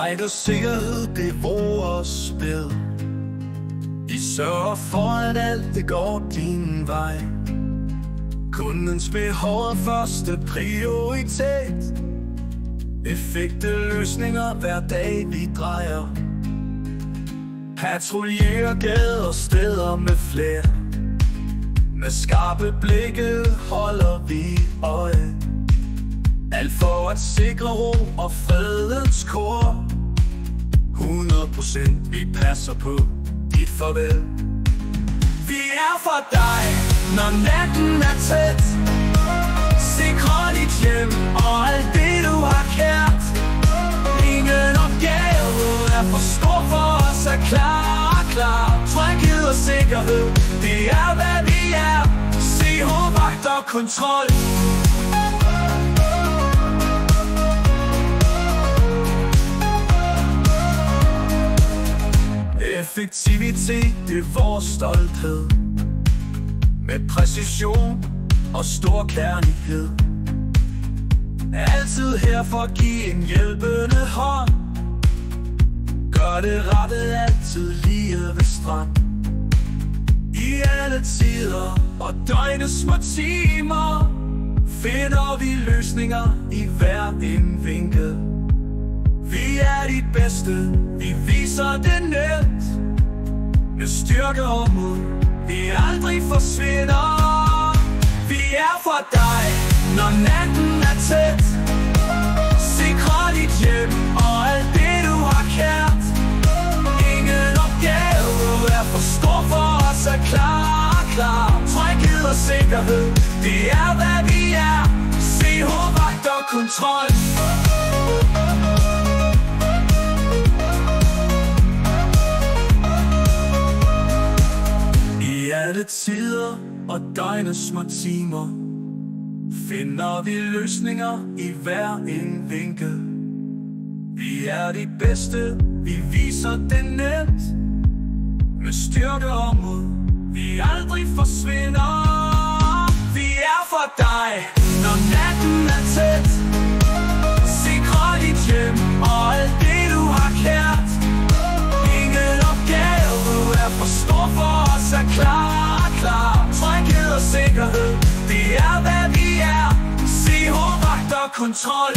Tryghed og sikkerhed, det er vores spil. Vi sørger for, at alt det går din vej. Kundens behov er første prioritet. Effekte løsninger hver dag vi drejer. Patruljerer gader og steder med flere. Med skarpe blikke holder vi øje. Alt for at sikre ro og fredens kor. 100% vi passer på dit farvel. Vi er for dig, når natten er tæt. Sikrer dit hjem og alt det du har kært. Ingen opgave er for stor for os, er klar. Tryghed og sikkerhed, det er hvad vi er. CH Vagt og Kontrol. Effektivitet, det er vores stolthed. Med præcision og stor kærlighed. Altid her for at give en hjælpende hånd. Gør det rette altid lige ved strand. I alle tider og døgnets små timer finder vi løsninger i hver en vinkel. Vi er dit bedste, vi viser det nemt. Med styrke og mod, vi aldrig forsvinder. Vi er for dig, når natten er tæt. Sikrer dit hjem og alt det du har kært. Ingen opgave er for stor for os, er klar. Tryghed og sikkerhed, det er hvad vi er. CH Vagt og Kontrol. I alle tider og døgnets små timer finder vi løsninger i hver en vinkel. Vi er de bedste, vi viser det nemt. Med styrke og mod, vi aldrig forsvinder. Vi er for dig, når natten er tæt. Sikrer dit hjem og alt det du har kært. Ingen opgave er for stor for os, er klar. Tryghed og sikkerhed, det er hvad vi er. CH Vagt og Kontrol.